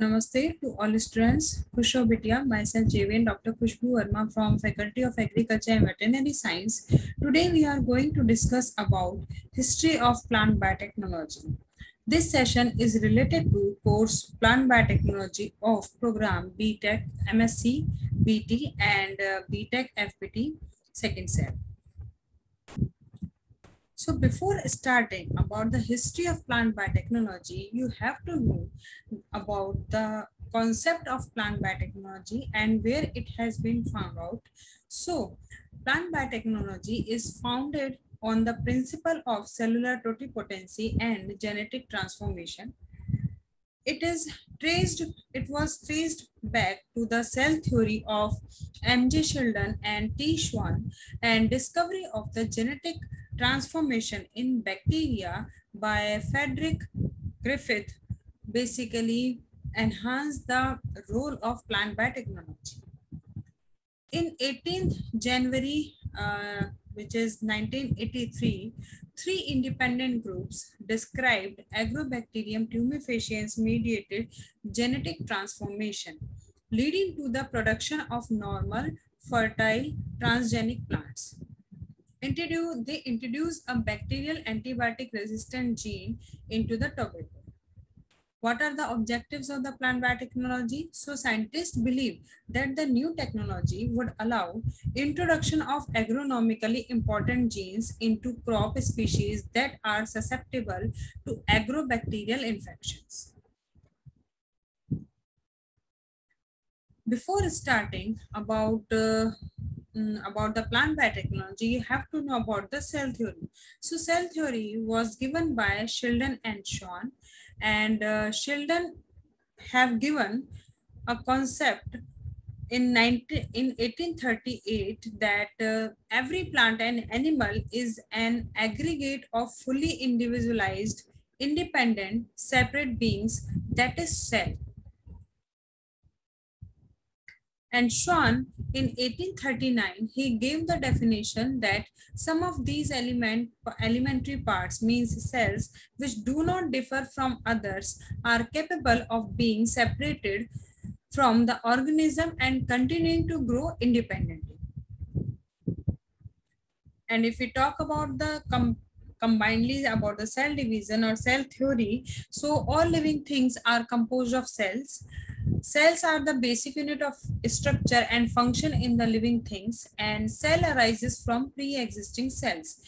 Namaste to all students. Khushbu Bidya, myself Jayoti and Dr. Khushbu Verma from Faculty of Agriculture and Veterinary Science. Today we are going to discuss about history of plant biotechnology. This session is related to course Plant Biotechnology of program BTech, MSc, BT and BTech FPT second set. So before starting about the history of plant biotechnology, you have to know about the concept of plant biotechnology and where it has been found out. So plant biotechnology is founded on the principle of cellular totipotency and genetic transformation. It was traced back to the cell theory of M.J. Sheldon and T. Schwann and discovery of the genetic transformation in bacteria by Frederick Griffith basically enhanced the role of plant biotechnology. In 18th January, which is 1983, three independent groups described Agrobacterium tumefaciens mediated genetic transformation, leading to the production of normal, fertile, transgenic plants. They introduced a bacterial antibiotic resistant gene into the tobacco. What are the objectives of the plant biotechnology? So scientists believe that the new technology would allow introduction of agronomically important genes into crop species that are susceptible to agrobacterial infections. Before starting about the plant biotechnology, you have to know about the cell theory. So cell theory was given by Sheldon and Schwann, and Sheldon have given a concept in 1838 that every plant and animal is an aggregate of fully individualized, independent, separate beings, that is cell. And Schwann in 1839, he gave the definition that some of these elementary parts, means cells, which do not differ from others, are capable of being separated from the organism and continuing to grow independently. And if we talk about the combinedly about the cell division or cell theory, so all living things are composed of cells. Cells are the basic unit of structure and function in the living things, and cell arises from pre-existing cells.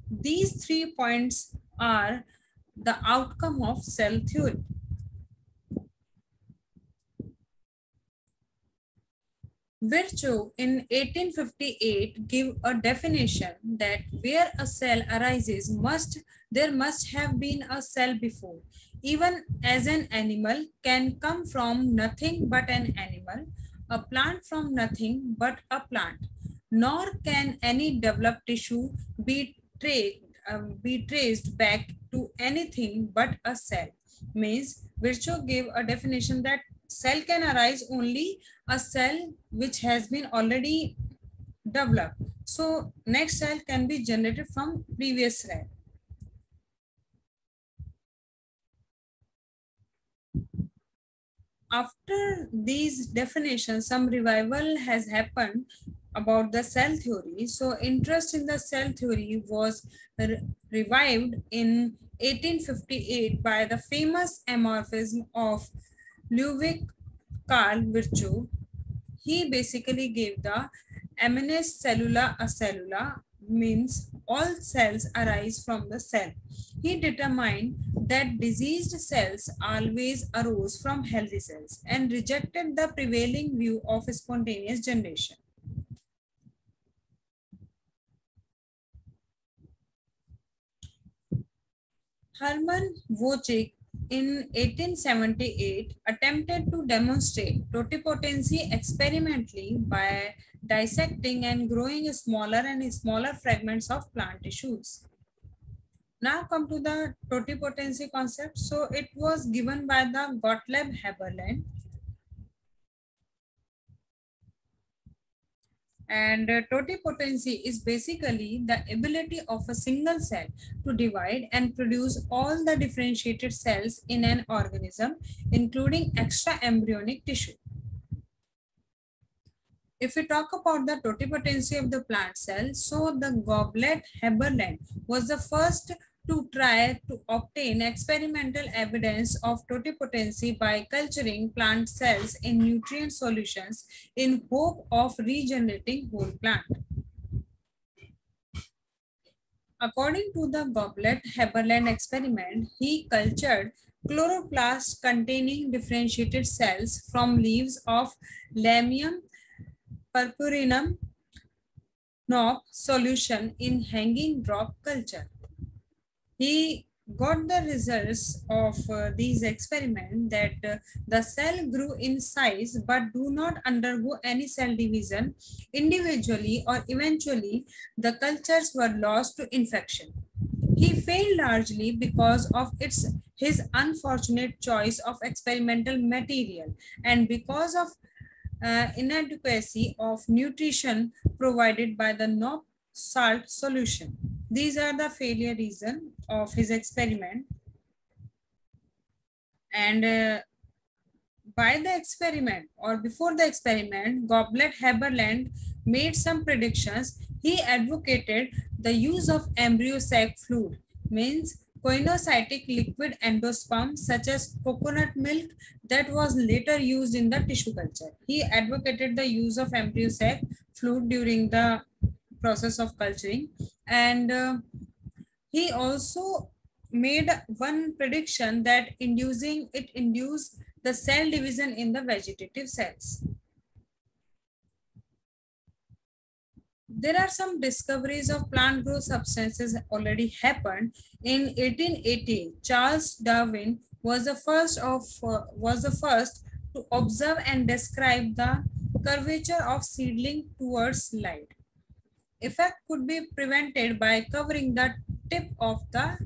These 3 points are the outcome of cell theory. Virchow in 1858 gave a definition that where a cell arises there must have been a cell before. Even as an animal can come from nothing but an animal, a plant from nothing but a plant, nor can any developed tissue be traced back to anything but a cell. Means Virchow gave a definition that cell can arise only a cell which has been already developed. So next cell can be generated from previous cell. After these definitions, some revival has happened about the cell theory. So interest in the cell theory was revived in 1858 by the famous amorphism of Ludwig Karl Virchow. He basically gave the eminence cellula acellula, means all cells arise from the cell. He determined that diseased cells always arose from healthy cells and rejected the prevailing view of spontaneous generation. Hermann Wojcik in 1878 attempted to demonstrate totipotency experimentally by dissecting and growing smaller and smaller fragments of plant tissues. Now come to the totipotency concept. So it was given by the Gottlieb Haberland. And totipotency is basically the ability of a single cell to divide and produce all the differentiated cells in an organism, including extra embryonic tissue. If we talk about the totipotency of the plant cell, so the goblet Haberland was the first to try to obtain experimental evidence of totipotency by culturing plant cells in nutrient solutions in hope of regenerating whole plant. According to the Goblet Haberland experiment, he cultured chloroplasts containing differentiated cells from leaves of Lamium purpurinum knob solution in hanging drop culture. He got the results of these experiments that the cell grew in size but do not undergo any cell division individually, or eventually the cultures were lost to infection. He failed largely because of his unfortunate choice of experimental material and because of inadequacy of nutrition provided by the knob salt solution. These are the failure reason of his experiment. And by the experiment or before the experiment, Goblet Haberland made some predictions. He advocated the use of embryo sac fluid, means coinocytic liquid endosperm such as coconut milk that was later used in the tissue culture. He advocated the use of embryo sac fluid during the process of culturing, and he also made one prediction that induced the cell division in the vegetative cells. There are some discoveries of plant growth substances already happened. In 1880, Charles Darwin was the first to observe and describe the curvature of seedling towards light. Effect could be prevented by covering the tip of the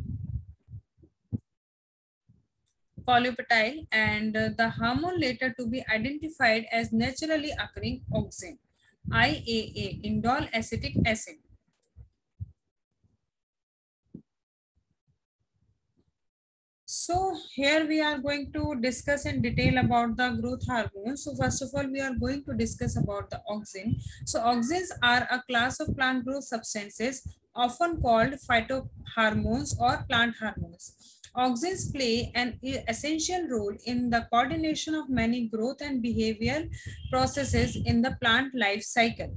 polypetile and the hormone later to be identified as naturally occurring auxin, IAA, indole acetic acid. So here we are going to discuss in detail about the growth hormones. So first of all, we are going to discuss about the auxin. So auxins are a class of plant growth substances often called phytohormones or plant hormones. Auxins play an essential role in the coordination of many growth and behavioral processes in the plant life cycle.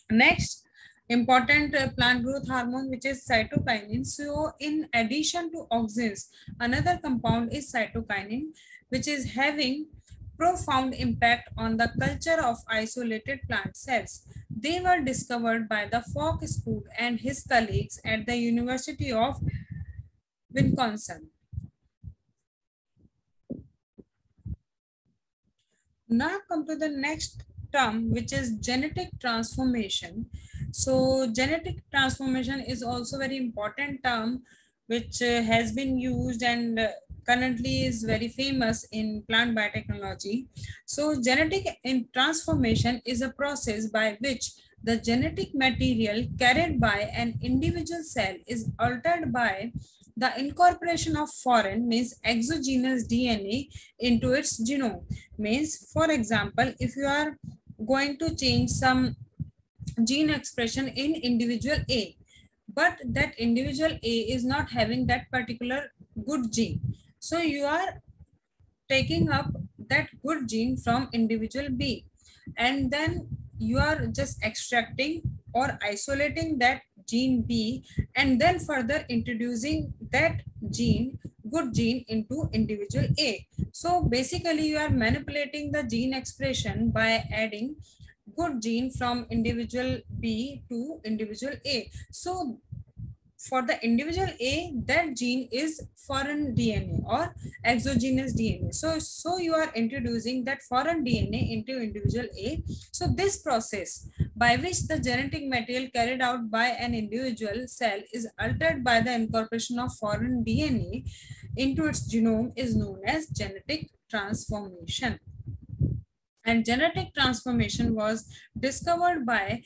Next, important plant growth hormone, which is cytokinin. So in addition to auxins, another compound is cytokinin, which is having profound impact on the culture of isolated plant cells. They were discovered by the Falk Scoot and his colleagues at the University of Wisconsin. Now come to the next term, which is genetic transformation. So genetic transformation is also very important term which has been used and currently is very famous in plant biotechnology. So genetic transformation is a process by which the genetic material carried by an individual cell is altered by the incorporation of foreign, means exogenous DNA into its genome. Means, for example, if you are going to change some gene expression in individual A, but that individual A is not having that particular good gene, so you are taking up that good gene from individual B, and then you are just extracting or isolating that gene B, and then further introducing that gene, good gene, into individual A. So basically you are manipulating the gene expression by adding good gene from individual B to individual A. So for the individual A, that gene is foreign DNA or exogenous DNA. So you are introducing that foreign DNA into individual A. So this process by which the genetic material carried out by an individual cell is altered by the incorporation of foreign DNA into its genome is known as genetic transformation. And genetic transformation was discovered by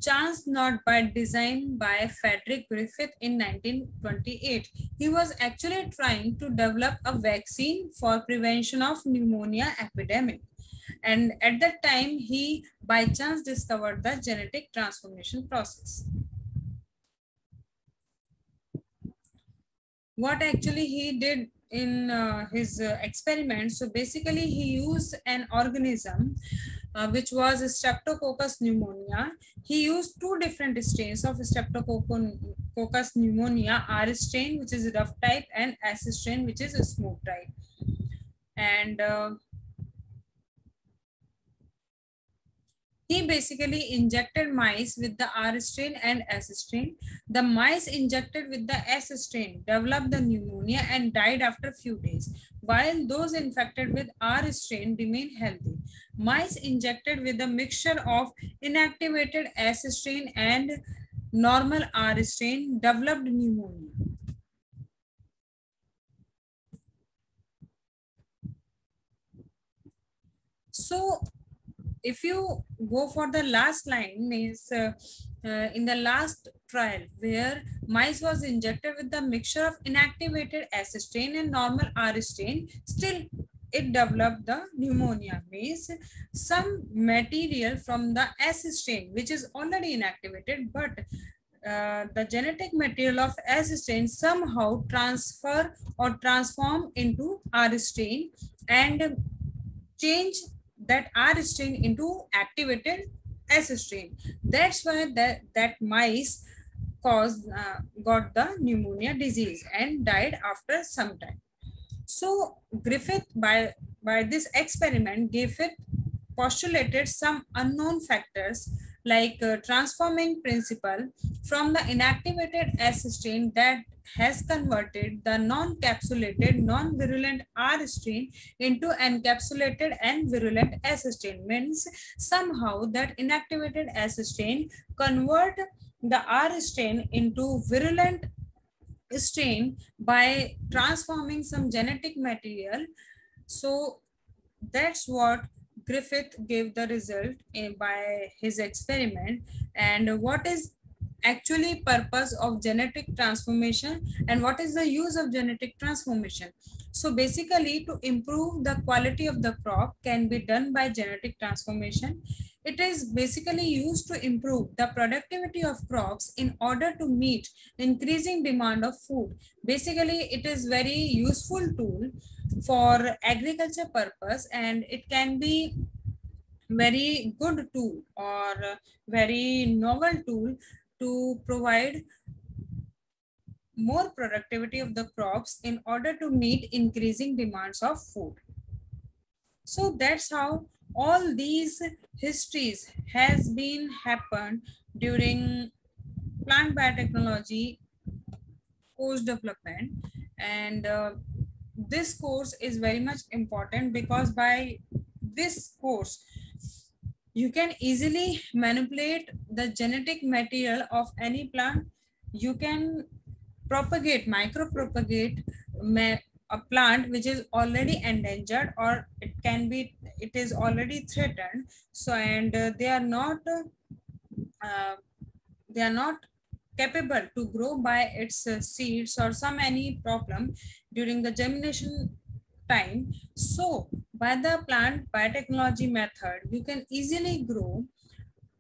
chance, not by design, by Frederick Griffith in 1928. He was actually trying to develop a vaccine for prevention of pneumonia epidemic. And at that time, he by chance discovered the genetic transformation process. What actually he did in his experiment, so basically he used an organism which was Streptococcus pneumonia. He used two different strains of Streptococcus pneumonia, R strain, which is rough type, and S strain, which is a smooth type. And he basically injected mice with the R strain and S strain. The mice injected with the S strain developed the pneumonia and died after few days, while those infected with R strain remained healthy. Mice injected with a mixture of inactivated S strain and normal R strain developed pneumonia. So if you go for the last line, means in the last trial where mice was injected with the mixture of inactivated S strain and normal R strain, still it developed the pneumonia. Means some material from the S strain which is already inactivated, but the genetic material of S strain somehow transfer or transform into R strain and change that R strain into activated S strain. That's why that mice got the pneumonia disease and died after some time. So Griffith, by this experiment, Griffith postulated some unknown factors like transforming principle from the inactivated S strain that has converted the non-capsulated non-virulent R strain into encapsulated and virulent S strain. Means somehow that inactivated S strain convert the R strain into virulent strain by transforming some genetic material. So that's what Griffith gave the result by his experiment. And what is actually purpose of genetic transformation and what is the use of genetic transformation? So basically, to improve the quality of the crop can be done by genetic transformation. It is basically used to improve the productivity of crops in order to meet increasing demand of food. Basically, it is very useful tool for agriculture purpose, and it can be very good tool or very novel tool to provide more productivity of the crops in order to meet increasing demands of food. So that's how all these histories has been happened during plant biotechnology course development. And this course is very much important because by this course you can easily manipulate the genetic material of any plant. You can propagate, micro propagate a plant which is already endangered, or it can be, it is already threatened. So, and uh, they are not capable to grow by its seeds or some any problem during the germination time. So by the plant biotechnology method, you can easily grow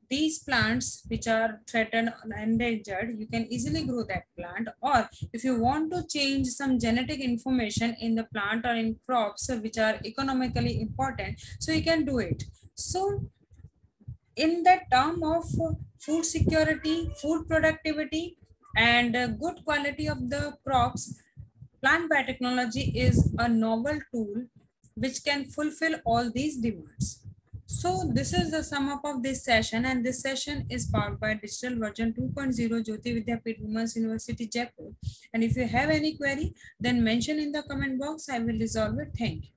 these plants which are threatened and endangered. You can easily grow that plant. Or if you want to change some genetic information in the plant or in crops which are economically important, so you can do it. So in the term of food security, food productivity, and good quality of the crops, plant biotechnology is a novel tool which can fulfill all these demands. So this is the sum up of this session, and this session is powered by digital version 2.0 Jyoti Vidyapeeth Women's University Jaipur. And if you have any query, then mention in the comment box. I will resolve it. Thank you.